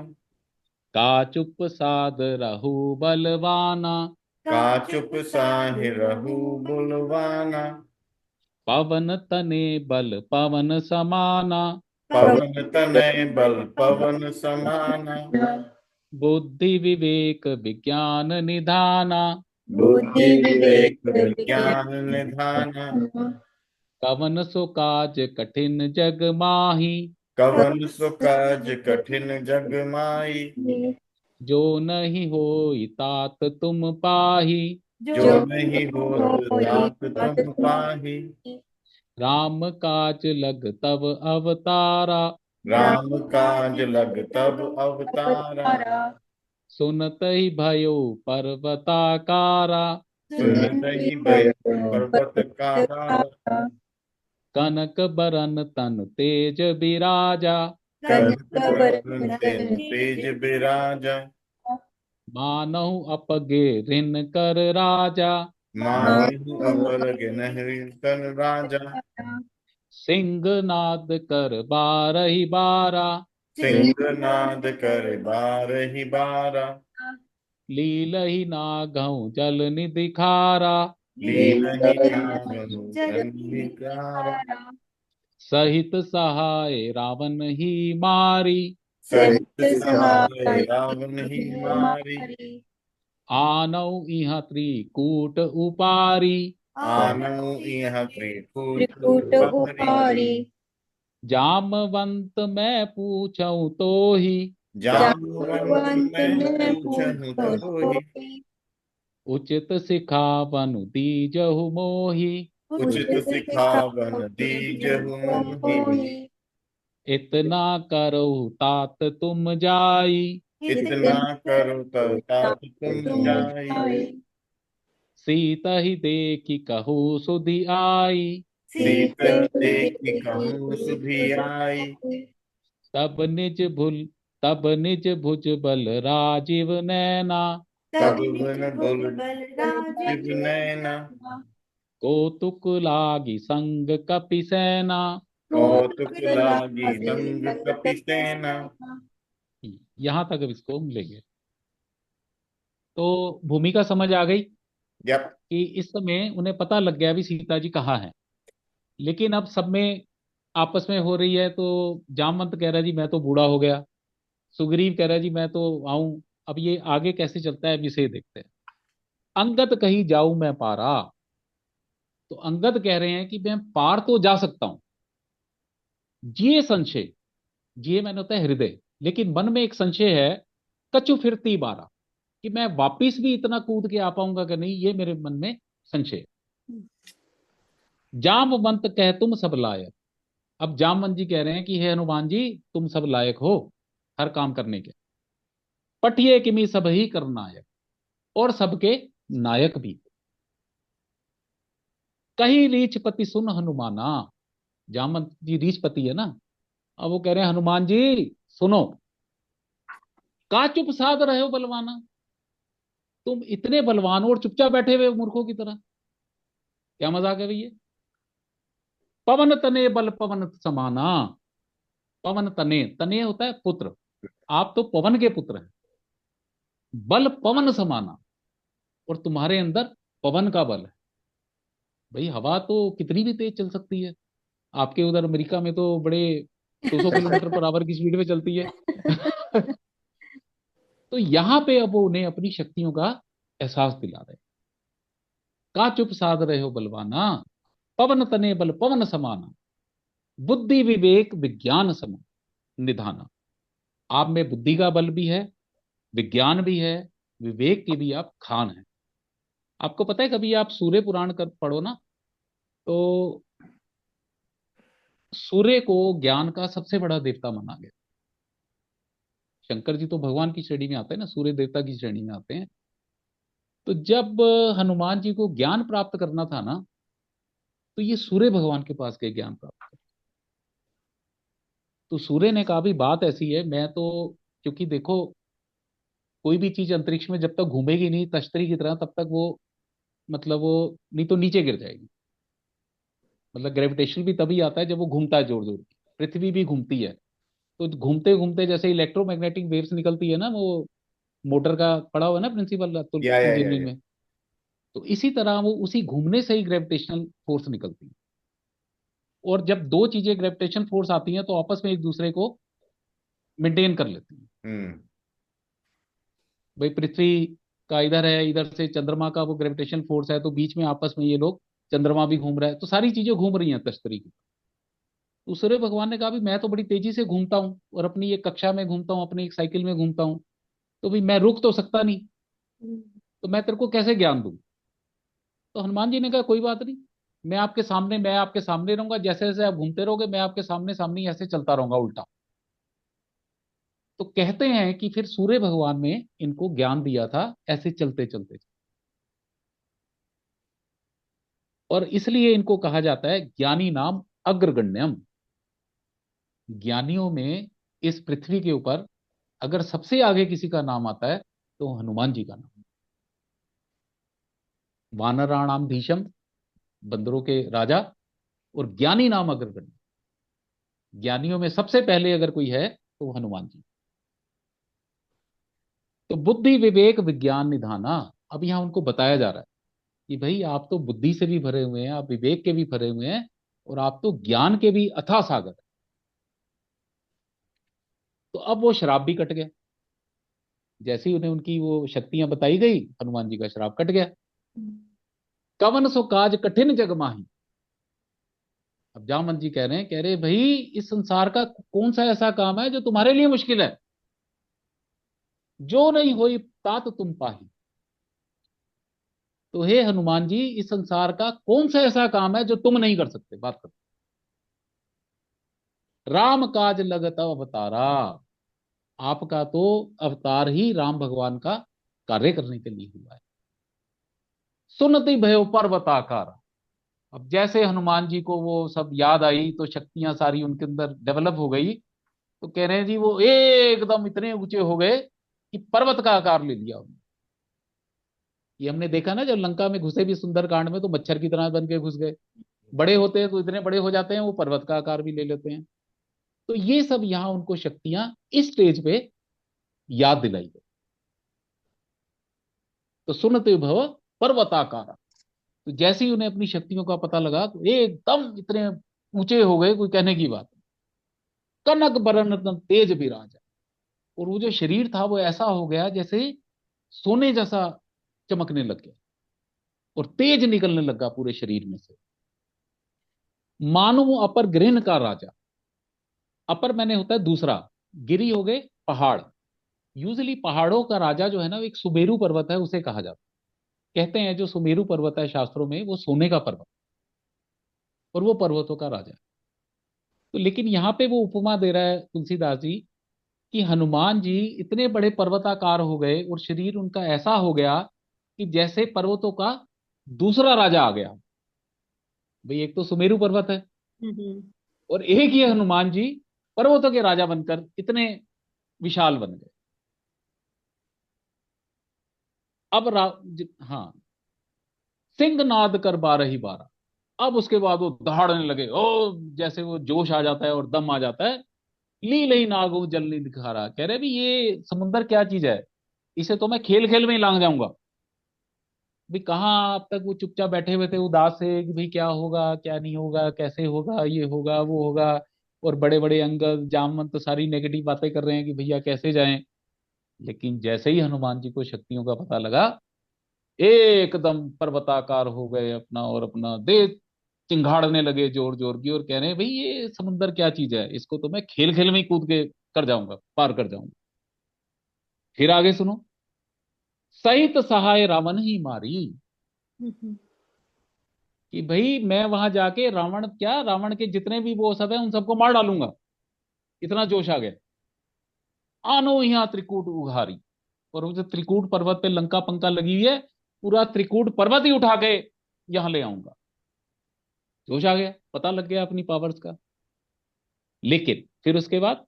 का चुप साध रहु बलवाना, का चुप साहि रहु बुलवाना, पवन तने बल पवन समाना, पवन तनय बल पवन समाना, बुद्धि विवेक विज्ञान निधाना, बुद्धि विवेक विज्ञान निधाना, कवन सो काज कठिन जग माही, कवन सो काज कठिन जग माई, जो नहीं होई तात तुम पाही, जो नहीं होत तात तुम पाही, राम काज लग तब अवतारा, राम काज लग तब अवतारा, सुनत ही भयो पर्वताकारा, सुनत ही भय पर्वत कारा, कनक बरन तन तेज बिराजा, कनक बरन तेज बिराजा, मानहु अपगे रिन कर राजा, मानहु अपर गिनहि तन राजा, सिंहनाद कर बारहि बारा, सिंहनाद कर बारहि बारा, लीलहि नागहु जल निधि खारा, लीलहि नागनु जनिकारा, सहित सहाय रावण ही मारी, सहित सहाय रावण ही मारी, आनौ इह त्रिकूट उपारी, आनौ इह त्रिकूट त्रिकूट उपरि, उपारी, जामवंत मैं पूछऊं तो ही, जामवंत जामवंत मैं मैं पूछहु पूछूं तोहि, कोई, उचित सिखावनु दीजहु मोहि, उचित उचित सिखावन सिखाओ दीजहु मोहि, मोहि, इतना करहु तात तुम जाई, इतना करो तब तात तुम तुम जाई, जाए, सीता ही देखी कहू सुधि आई, सीत ही सीते देखी कहूँ सुधि आई, तब निज भुज बल राजीव नैना, तब तब बन निज बोल बोल बलराज शिव नैना, कौतुक लागी संग कपिसेना। कौतुक लागी संग कपि सेना। यहां तक अब इसको हम लेंगे। तो भूमिका समझ आ गई यप। कि इस समय उन्हें पता लग गया भी सीता जी कहाँ हैं। लेकिन अब सब में आपस में हो रही है, तो जामवंत कह रहा है जी मैं तो बूढ़ा हो गया, सुग्रीव कह रहा है जी मैं तो आऊं। अब ये आगे कैसे चलता है अब इसे देखते हैं। अंगद कही जाऊं मैं पारा। तो अंगद कह रहे हैं कि मैं पार तो जा सकता हूं, जिए संशय। जिए मैंने होता है हृदय, लेकिन मन में एक संशय है, कछु फिरती बारा, कि मैं वापिस भी इतना कूद के आ पाऊंगा कि नहीं, ये मेरे मन में संशय है। जामवंत कह तुम सब लायक। अब जामवंत जी कह रहे हैं कि हे हनुमान जी, तुम सब लायक हो हर काम करने के। पठिए किमी सब ही कर नायक, और सबके नायक भी। कही रीछपति सुन हनुमाना। जामवंत जी रीछपति है ना। अब वो कह रहे हैं हनुमान जी सुनो, का चुप साध रहे हो बलवाना। तुम इतने बलवान हो और चुपचाप बैठे हुए हो मूर्खों की तरह, क्या मजाक है भैया। पवन तने बल पवन समाना। पवन तने, तने होता है पुत्र, आप तो पवन के पुत्र हैं। बल पवन समाना, और तुम्हारे अंदर पवन का बल है। भाई हवा तो कितनी भी तेज चल सकती है, आपके उधर अमेरिका में तो बड़े 200 किलोमीटर पर आवर की स्पीड में चलती है। तो यहां पे अब वो उन्हें अपनी शक्तियों का एहसास दिला रहे हैं। का चुप साध रहे हो बलवाना, पवन तने बल पवन समाना, बुद्धि विवेक विज्ञान सम निधाना। आप में बुद्धि का बल भी है, विज्ञान भी है, विवेक की भी आप खान है। आपको पता है कभी आप सूर्य पुराण कर पढ़ो ना, तो सूर्य को ज्ञान का सबसे बड़ा देवता माना गया। शंकर जी तो भगवान की श्रेणी में आते हैं ना, सूर्य देवता की श्रेणी में आते हैं। तो जब हनुमान जी को ज्ञान प्राप्त करना था ना, तो ये सूर्य भगवान के पास गए ज्ञान प्राप्त। तो सूर्य ने कहा भी बात ऐसी है, मैं तो, क्योंकि देखो कोई भी चीज अंतरिक्ष में जब तक घूमेगी नहीं तश्तरी की तरह, तब तक वो, मतलब वो नहीं तो नीचे गिर जाएगी। मतलब ग्रेविटेशन भी तभी आता है जब वो घूमता है जोर जोर की। पृथ्वी भी घूमती है, तो घूमते घूमते जैसे इलेक्ट्रोमैग्नेटिक वेव्स निकलती है ना, वो मोटर का पढ़ा हुआ है ना प्रिंसिपल अतुल इंजीनियरिंग या। में। तो इसी तरह वो उसी घूमने से ही ग्रेविटेशनल फोर्स निकलती है। और जब दो चीजें ग्रेविटेशन फोर्स आती हैं तो आपस में एक दूसरे को मेंटेन कर लेती हैं। हम्म। भाई पृथ्वी का इधर है, इधर से चंद्रमा का वो ग्रेविटेशन फोर्स है, तो बीच में आपस में ये लोग, चंद्रमा भी घूम रहा है, तो सारी चीजें घूम रही हैं तश्तरी की। तो सूर्य भगवान ने कहा भी मैं तो बड़ी तेजी से घूमता हूँ, और अपनी एक कक्षा में घूमता हूँ, अपनी एक साइकिल में घूमता हूँ, तो भाई मैं रुक तो सकता नहीं, तो मैं तेरे को कैसे ज्ञान दूं। तो हनुमान जी ने कहा कोई बात नहीं, मैं आपके सामने रहूंगा, जैसे जैसे आप घूमते रहोगे मैं आपके सामने सामने ही ऐसे चलता रहूंगा उल्टा। तो कहते हैं कि फिर सूर्य भगवान ने इनको ज्ञान दिया था ऐसे चलते चलते। और इसलिए इनको कहा जाता है ज्ञानी नाम अग्रगण्यम। ज्ञानियों में इस पृथ्वी के ऊपर अगर सबसे आगे किसी का नाम आता है तो हनुमान जी का नाम। वानराणाम धीशम, बंदरों के राजा, और ज्ञानी नाम अग्रगण्य। ज्ञानियों में सबसे पहले अगर कोई है तो वो हनुमान जी। तो बुद्धि विवेक विज्ञान निधाना। अब यहां उनको बताया जा रहा है कि भाई आप तो बुद्धि से भी भरे हुए हैं, आप विवेक के भी भरे हुए हैं, और आप तो ज्ञान के भी अथाह सागर हैं। तो अब वो शराब भी कट गया। जैसे ही उन्हें उनकी वो शक्तियां बताई गई, हनुमान जी का श्राप कट गया। कवन सो काज कठिन जग माही। अब जामवंत जी कह रहे हैं, कह रहे भाई इस संसार का कौन सा ऐसा काम है जो तुम्हारे लिए मुश्किल है। जो नहीं होई तात तुम पाही। तो हे हनुमान जी, इस संसार का कौन सा ऐसा काम है जो तुम नहीं कर सकते, बात करो। राम काज लगत अवतारा। आपका तो अवतार ही राम भगवान का कार्य करने के लिए हुआ है। सुनति भयो पर्वताकार। अब जैसे हनुमान जी को वो सब याद आई, तो शक्तियां सारी उनके अंदर डेवलप हो गई। तो कह रहे हैं जी वो एकदम इतने ऊंचे हो गए कि पर्वत का आकार ले लिया उन्होंने। ये हमने देखा ना, जब लंका में घुसे भी सुंदर कांड में, तो मच्छर की तरह बन के घुस गए। बड़े होते हैं तो इतने बड़े हो जाते हैं, वो पर्वत का आकार भी ले लेते हैं। तो ये सब यहाँ उनको शक्तियां इस स्टेज पे याद दिलाई गई। तो सुनते भव पर्वताकार। तो जैसे ही उन्हें अपनी शक्तियों का पता लगा, तो एकदम इतने ऊंचे हो गए, कोई कहने की बात नहीं। कनक बरन तन तेज विराजा। और वो जो शरीर था वो ऐसा हो गया जैसे सोने जैसा चमकने लग गया, और तेज निकलने लगा पूरे शरीर में से। मानो अपर गृहन का राजा। अपर मैंने होता है दूसरा, गिरी हो गए पहाड़। यूजली पहाड़ों का राजा जो है ना, वो एक सुमेरु पर्वत है, उसे कहा जाता है। कहते हैं जो सुमेरु पर्वत है शास्त्रों में, वो सोने का पर्वत, और वो पर्वतों का राजा है। तो लेकिन यहाँ पे वो उपमा दे रहा है तुलसीदास जी कि हनुमान जी इतने बड़े पर्वताकार हो गए, और शरीर उनका ऐसा हो गया कि जैसे पर्वतों का दूसरा राजा आ गया। भाई एक तो सुमेरु पर्वत है, हम्म, और एक ही हनुमान जी पर्वतों के राजा बनकर इतने विशाल बन गए। अब हाँ, सिंहनाद कर बारही बारह। अब उसके बाद वो दहाड़ने लगे, ओ जैसे वो जोश आ जाता है और दम आ जाता है। लील ही नागो जल नहीं दिखा रहा, कह रहे भी ये समुंदर क्या चीज है, इसे तो मैं खेल खेल में ही लांग जाऊंगा। भी कहाँ अब तक वो चुपचाप बैठे हुए थे उदास से कि भाई क्या होगा क्या नहीं होगा, कैसे होगा, ये होगा वो होगा। और बड़े बड़े अंगद जामवंत तो सारी नेगेटिव बातें कर रहे हैं कि भैया कैसे जाएं। लेकिन जैसे ही हनुमान जी को शक्तियों का पता लगा, एकदम पर्वताकार हो गए अपना, और अपना दे चिंगाड़ने लगे जोर जोर की, और कह रहे हैं भाई ये समुंदर क्या चीज है, इसको तो मैं खेल खेल में ही कूद के कर जाऊंगा, पार कर जाऊंगा। फिर आगे सुनो। सहित सहाय रावण ही मारी। हम्म, कि भाई मैं वहां जाके रावण, क्या रावण के जितने भी वो सब है उन सबको मार डालूंगा, इतना जोश आ गया। आनो यहाँ त्रिकूट उघारी। और वो जो त्रिकूट पर्वत पे लंका पंका लगी हुई है, पूरा त्रिकूट पर्वत ही उठा के यहां ले आऊंगा। जोश आ गया, पता लग गया अपनी पावर्स का। लेकिन फिर उसके बाद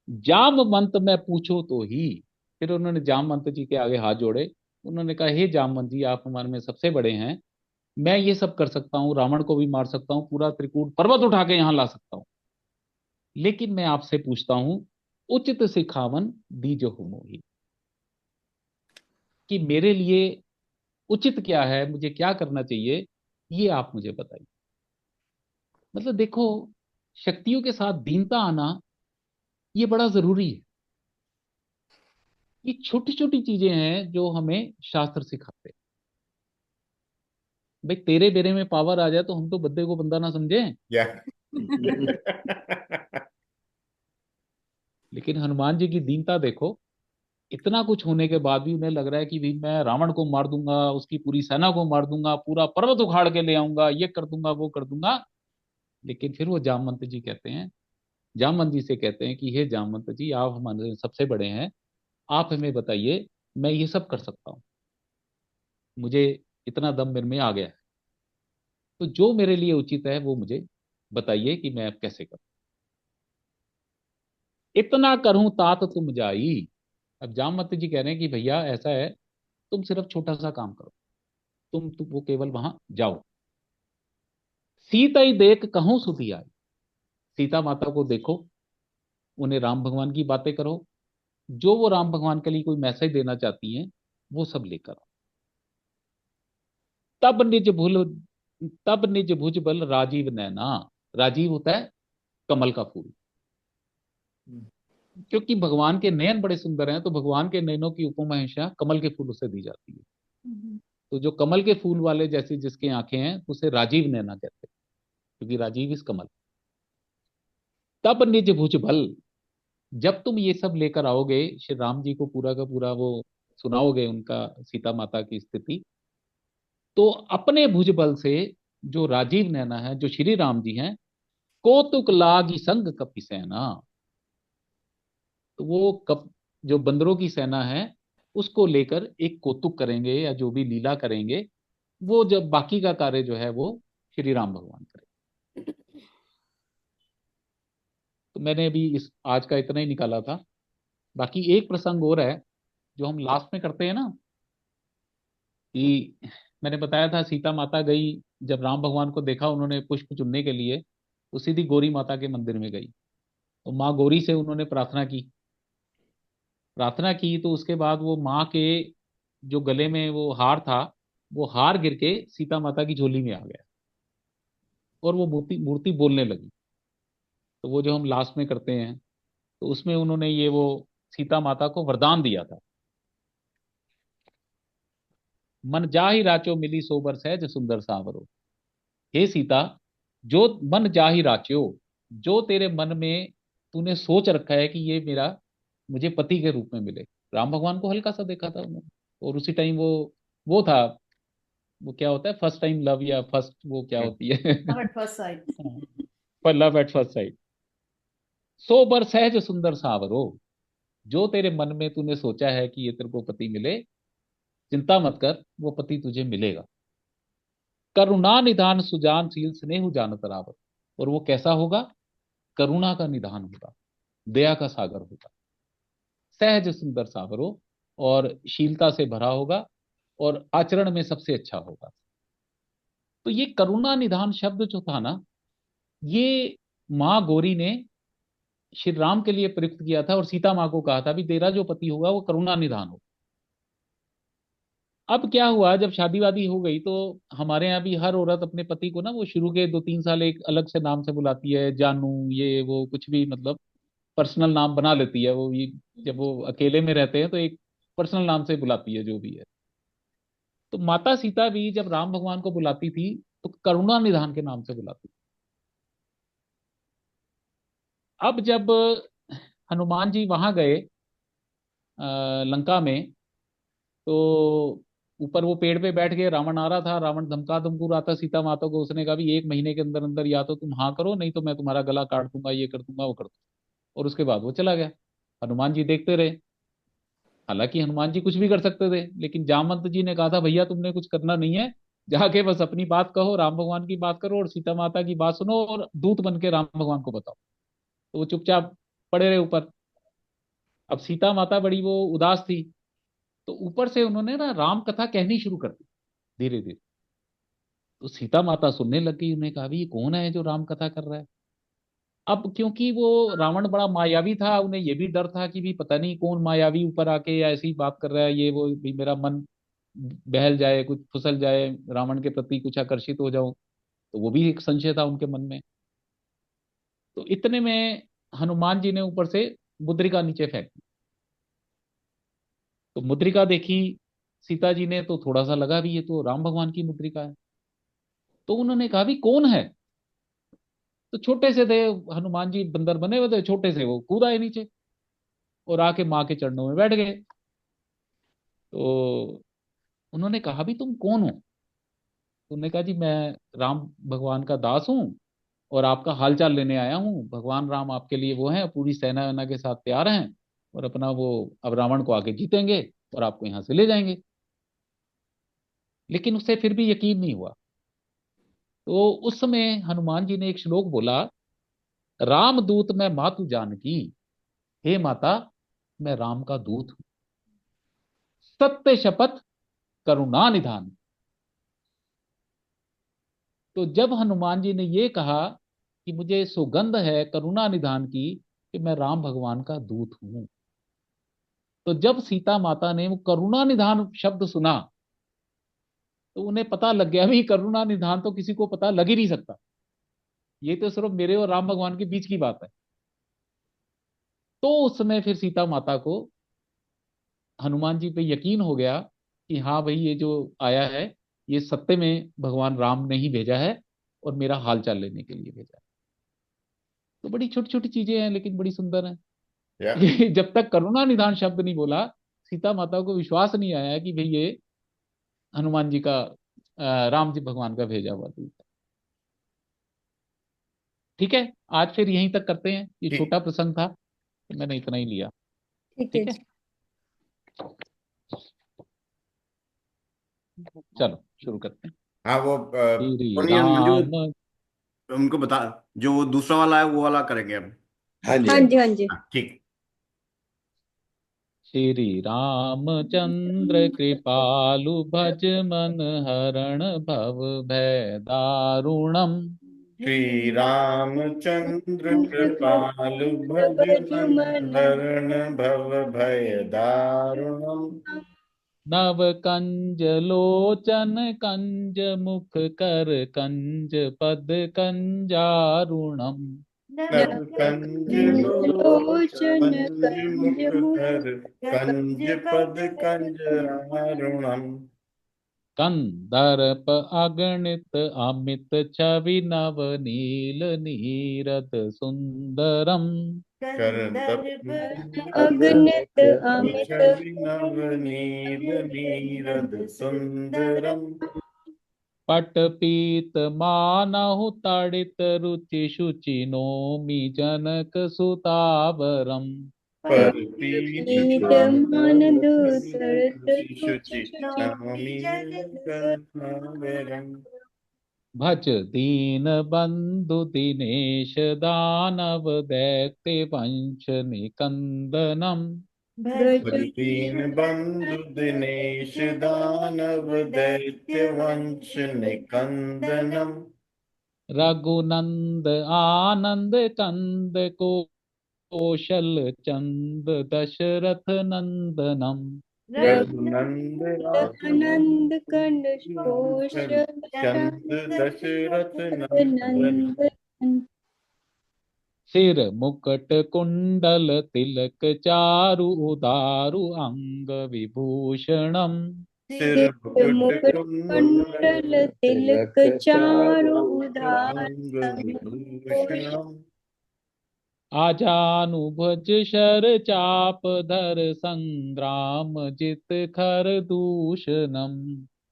जामवंत में पूछो तो ही। फिर उन्होंने जामवंत जी के आगे हाथ जोड़े। उन्होंने कहा हे जामवंत जी, आप हमारे में सबसे बड़े हैं, मैं ये सब कर सकता हूँ, रावण को भी मार सकता हूँ, पूरा त्रिकूट पर्वत उठा के यहां ला सकता हूँ। लेकिन मैं आपसे पूछता हूं, उचित सिखावन दीजो हो मोही। कि मेरे लिए उचित क्या है, मुझे क्या करना चाहिए, ये आप मुझे बताइए। मतलब देखो, शक्तियों के साथ दीनता आना ये बड़ा जरूरी है। ये छोटी छोटी चीजें हैं जो हमें शास्त्र सिखाते हैं। भाई तेरे बेरे में पावर आ जाए तो हम तो बंदे को बंदा ना समझें। या लेकिन हनुमान जी की दीनता देखो, इतना कुछ होने के बाद भी उन्हें लग रहा है कि भाई मैं रावण को मार दूंगा, उसकी पूरी सेना को मार दूंगा, पूरा पर्वत उखाड़ के ले आऊंगा, ये कर दूंगा वो कर दूंगा। लेकिन फिर वो जामवंत जी कहते हैं, जामवंत जी से कहते हैं कि हे जामवंत जी, आप हमारे सबसे बड़े हैं, आप हमें बताइए, मैं ये सब कर सकता हूँ, मुझे इतना दम मेरे में आ गया है, तो जो मेरे लिए उचित है वो मुझे बताइए कि मैं अब कैसे करूं। इतना करूं तात तुम जाई। अब जामवंत जी कह रहे हैं कि भैया ऐसा है, तुम सिर्फ छोटा सा काम करो, तुम वो केवल वहां जाओ। सीता ही देख कहूं सुधी आई। सीता माता को देखो, उन्हें राम भगवान की बातें करो, जो वो राम भगवान के लिए कोई मैसेज देना चाहती हैं वो सब लेकर आओ। तब निज भूल तब निज भुज बल राजीव नैना। राजीव होता है कमल का फूल। क्योंकि भगवान के नयन बड़े सुंदर हैं, तो भगवान के नयनों की उपमा हमेशा कमल के फूलों से दी जाती है। तो जो कमल के फूल वाले जैसी जिसकी आंखें हैं, उसे राजीव नैना कहते हैं, क्योंकि राजीव इस कमल। तब निज भुज बल। जब तुम ये सब लेकर आओगे, श्री राम जी को पूरा का पूरा वो सुनाओगे, उनका सीता माता की स्थिति, तो अपने भुज बल से, जो राजीव नैना है, जो श्री राम जी हैं, कौतुक लागी संग कपि सेना। तो वो कप जो बंदरों की सेना है, उसको लेकर एक कौतुक करेंगे या जो भी लीला करेंगे, वो जब बाकी का कार्य जो है वो श्री राम भगवान करें। तो मैंने अभी इस आज का इतना ही निकाला था। बाकी एक प्रसंग और है जो हम लास्ट में करते हैं ना, कि मैंने बताया था सीता माता गई, जब राम भगवान को देखा उन्होंने पुष्प चुनने के लिए, तो सीधी गौरी माता के मंदिर में गई। तो माँ गौरी से उन्होंने प्रार्थना की। प्रार्थना की तो उसके बाद वो माँ के जो गले में वो हार था, वो हार गिर के सीता माता की झोली में आ गया, और वो मूर्ति मूर्ति बोलने लगी। तो वो जो हम लास्ट में करते हैं, तो उसमें उन्होंने ये वो सीता माता को वरदान दिया था, मन जाहि राचो मिली सोबर सहज सुंदर सावरो। हे सीता, जो मन जाहि राच्यो, जो तेरे मन में तूने सोच रखा है कि ये मेरा, मुझे पति के रूप में मिले। राम भगवान को हल्का सा देखा था उन्होंने, और उसी टाइम वो था, वो क्या होता है, फर्स्ट टाइम लव, या फर्स्ट वो क्या होती है Love at first sight. पर लव एट फर्स्ट साइट। सो बर सहज सुंदर सावरो, जो तेरे मन में तूने सोचा है कि ये तेरे को पति मिले, चिंता मत कर, वो पति तुझे मिलेगा। करुणा निधान सुजान शील स्नेह जानत रावत। और वो कैसा होगा? करुणा का निधान होगा, दया का सागर होगा, सहज सुंदर सावरो, और शीलता से भरा होगा, और आचरण में सबसे अच्छा होगा। तो ये करुणा निधान शब्द जो था ना, ये माँ गौरी ने श्री राम के लिए प्रयुक्त किया था, और सीता माँ को कहा था भी तेरा जो पति होगा वो करुणा निधान हो। अब क्या हुआ, जब शादी वादी हो गई, तो हमारे यहाँ भी हर औरत अपने पति को ना, वो शुरू के 2-3 साल एक अलग से नाम से बुलाती है, जानू, ये वो कुछ भी, मतलब पर्सनल नाम बना लेती है वो, ये जब वो अकेले में रहते हैं तो एक पर्सनल नाम से बुलाती है जो भी है। तो माता सीता भी जब राम भगवान को बुलाती थी, तो करुणा निधान के नाम से बुलाती थी। अब जब हनुमान जी वहां गए लंका में, तो ऊपर वो पेड़ पे बैठ के रावण आ रहा था, रावण धमका धमकू रहा था सीता माता को। उसने कहा भी 1 महीने के अंदर अंदर या तो तुम हाँ करो, नहीं तो मैं तुम्हारा गला काट दूंगा, ये कर दूंगा, वो कर दूंगा। और उसके बाद वो चला गया। हनुमान जी देखते रहे। हालांकि हनुमान जी कुछ भी कर सकते थे, लेकिन जामवंत जी ने कहा था भैया तुमने कुछ करना नहीं है, जाके बस अपनी बात कहो, राम भगवान की बात करो, और सीता माता की बात सुनो, और दूत बन के राम भगवान को बताओ। तो वो चुपचाप पड़े रहे ऊपर। अब सीता माता बड़ी वो उदास थी, तो ऊपर से उन्होंने ना राम कथा कहनी शुरू कर दी, धीरे धीरे। तो सीता माता सुनने लग गई। उन्हें कहा भी ये कौन है जो राम कथा कर रहा है? अब क्योंकि वो रावण बड़ा मायावी था, उन्हें ये भी डर था कि भी पता नहीं कौन मायावी ऊपर आके ऐसी बात कर रहा है, ये वो भी मेरा मन बहल जाए, कुछ फिसल जाए, रावण के प्रति कुछ आकर्षित हो जाऊं। तो वो भी एक संशय था उनके मन में। तो इतने में हनुमान जी ने ऊपर से मुद्रिका नीचे फेंक दी। तो मुद्रिका देखी सीता जी ने, तो थोड़ा सा लगा भी ये तो राम भगवान की मुद्रिका है। तो उन्होंने कहा भी कौन है? तो छोटे से थे हनुमान जी, बंदर बने हुए थे, छोटे से वो कूद आए नीचे, और आके माँ के चरणों में बैठ गए। तो उन्होंने कहा भी तुम कौन हो? तो उन्होंने कहा जी मैं राम भगवान का दास हूँ, और आपका हालचाल लेने आया हूँ। भगवान राम आपके लिए वो हैं, पूरी सेना वेना के साथ तैयार हैं, और अपना वो अब रावण को आके जीतेंगे, और आपको यहाँ से ले जाएंगे। लेकिन उससे फिर भी यकीन नहीं हुआ। तो उस समय हनुमान जी ने एक श्लोक बोला, राम दूत मैं मातु जानकी, हे माता मैं राम का दूत हूं, सत्य शपथ करुणा निधान। तो जब हनुमान जी ने ये कहा कि मुझे सुगंध है करुणा निधान की, कि मैं राम भगवान का दूत हूं, तो जब सीता माता ने वो करुणा निधान शब्द सुना, तो उन्हें पता लग गया भी करुणा निधान तो किसी को पता लग ही नहीं सकता, ये तो सिर्फ मेरे और राम भगवान के बीच की बात है। तो उस समय फिर सीता माता को हनुमान जी पे यकीन हो गया कि हाँ भाई, ये जो आया है, ये सत्य में भगवान राम ने ही भेजा है, और मेरा हाल चाल लेने के लिए भेजा है। तो बड़ी छोटी छोटी चीजें हैं, लेकिन बड़ी सुंदर हैं। या कि जब तक करुणा निधान शब्द नहीं बोला, सीता माता को विश्वास नहीं आया कि भाई ये हनुमान जी का, राम जी भगवान का भेजा हुआ दूत है। ठीक है, आज फिर यहीं तक करते हैं, ये ठीक। छोटा प्रसंग था, तो मैंने इतना ही लिया। ठीक है ठीक है, जी। चलो शुरू करते हैं। हाँ वो श्री टोनी और मंजू, राम। उनको बता, जो वो दूसरा वाला है वो वाला करेंगे अब। हाँ जी हाँ हाँ जी जी। हाँ जी। हाँ, ठीक। श्री रामचंद्र कृपालु भज मन हरण भव भय दारुणम। श्री रामचंद्र कृपालु भज मन हरण भव भय दारुणम। नव कंज लोचन कंज मुख कर कंज पद कंजारुणम। नव कंज लोचन कंज मुख कर कंज पद कंजरुणम। कंदर्प अगणित अमित छवि नव नील नीरद सुंदरम। करदप अगणित अमित छवि नव नील नीरद सुंदरम। पट पीत मानहु तड़ित रुचि शुचि नोमि जनक सुतावरम। पर पीत मन दूतरत शुचि नमामि जनकवरम। भज दीन बंधु दिनेश दानव दैत्य वंश निकंदनम। भज दीन बंधु दिनेश दानव दैत्य वंश निकंदनम। रघुनंद आनंद कंद कौशल चंद दशरथ नंदनम। रघुनंद आनंद कंद कौशल चंद दशरथ नंदन। नंदन। सिर मुकुट कुंडल तिलक चारु उदारु अंग विभूषणम। सिर मुकुट कुंडल तिलक चारु उधार अंग विभूषणम। आजानुभुज शर चाप धर संग्राम जित खर दूषणम।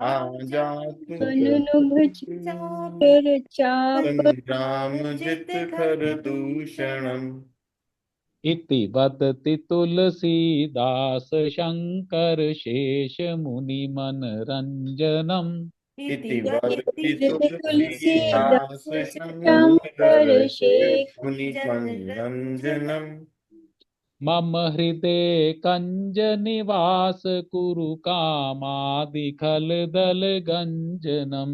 आजात अनुभुज कर चाप संग्राम जित खर दूषणम। इति वदति तुलसीदास शंकर शेष मुनि मन रंजनम। इति वदति तुलसीदास तुलसीदास शंकर शंकर शेख मुनि मनरंजनम। मम हृदय कंज निवास कुरु कामादि खल दल गंजनम।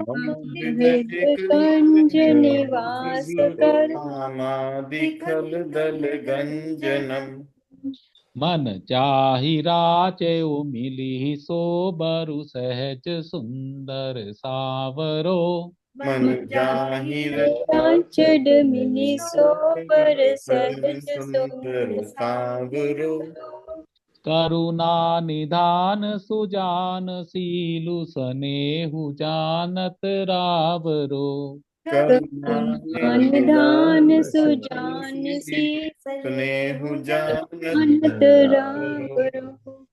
मम हृदय कंज निवास कर कामादिखल दल गंजनम। मन चाहि राचेउ मिली सोबरु सहज सुंदर सावरो। मन जाहि चढ़ मिली सो पर सहज सुंदर सावरो। सुंदर करुणा निधान सुजान सीलु सनेहु जानत रावरो। करुणा निधान सुजान सी स्नेहु जानत अनत रावरो। राम।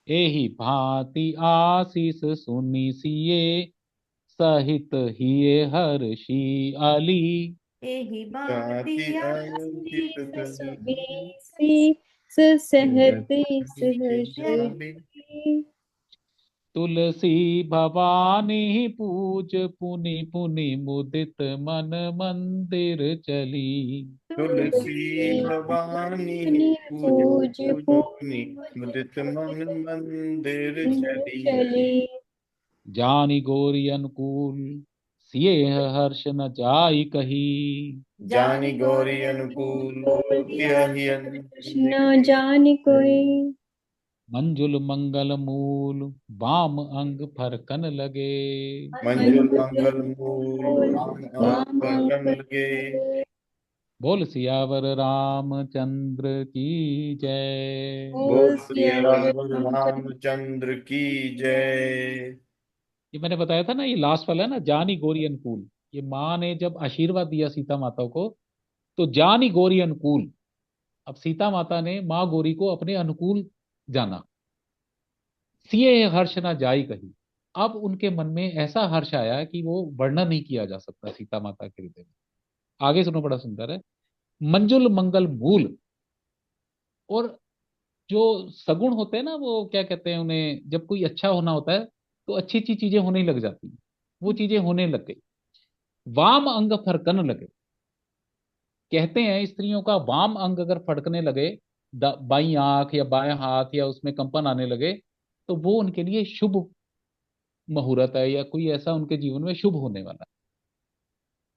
एहि भांति आशीष सुनि सिए सहित हिये हर्षि अली। एहि काति बाती अंकित सुबीसी सहत सहर्षि। तुलसी भवानी पूज पुनि पुनि मुदित मन मंदिर चली। तुलसी भवानी पूज पूज पूजनी मुदित मन मंदिर चली। चली। जानी गोरी अनुकूल सिए हर्ष न जाई कही। जानी गौरी अनुकूल यही न जान कोई। मंजुल मंगल मूल बाम अंग फरकन लगे। मंजुल मंगल मूल राम वाम अंकन लगे। बोल सियावर रामचंद्र की जय। बोल सियावर रामचंद्र की जय। ये मैंने बताया था ना, ये लास्ट वाला है ना, जानी गौरी अनुकूल। ये माँ ने जब आशीर्वाद दिया सीता माता को, तो जानी गौरी अनुकूल। अब सीता माता ने माँ गौरी को अपने अनुकूल जाना। सिए हर्ष ना जाई कही। अब उनके मन में ऐसा हर्ष आया कि वो वर्णन नहीं किया जा सकता सीता माता के हृदय में। आगे सुनो, बड़ा सुंदर है। मंजुल मंगल मूल। और जो सगुण होते हैं ना, वो क्या कहते हैं उन्हें, जब कोई अच्छा होना होता है तो अच्छी अच्छी चीजें होने लग जाती हैं। वो चीजें होने लग गई। वाम अंग फरकन लगे। कहते हैं स्त्रियों का वाम अंग अगर फड़कने लगे, बाईं आंख या बाएं हाथ या उसमें कंपन आने लगे, तो वो उनके लिए शुभ मुहूर्त है या कोई ऐसा उनके जीवन में शुभ होने वाला है।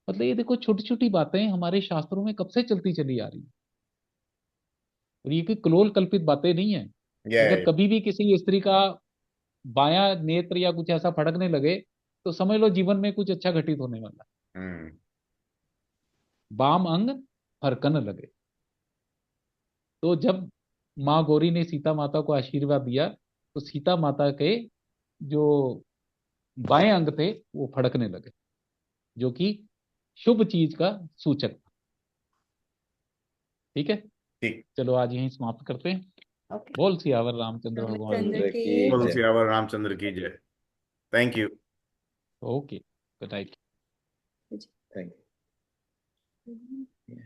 मतलब ये देखो, छोटी छोटी बातें हमारे शास्त्रों में कब से चलती चली आ रही है, और ये कोई कलोल कल्पित बातें नहीं है। अगर या कभी भी किसी स्त्री का बायां नेत्र या कुछ ऐसा फड़कने लगे, तो समझ लो जीवन में कुछ अच्छा घटित होने वाला है। हम्म बाम अंग फरकन लगे। तो जब माँ गौरी ने सीता माता को आशीर्वाद दिया, तो सीता माता के जो बाएं अंग थे वो फड़कने लगे, जो कि शुभ चीज का सूचक था। ठीक है, ठीक। चलो आज यहीं समाप्त करते हैं। Okay. बोल सियावर रामचंद्र भगवान की रामचंद्र जय। की बोल जय। सियावर रामचंद्र की जय। Thank you. Okay, good night. Thank you.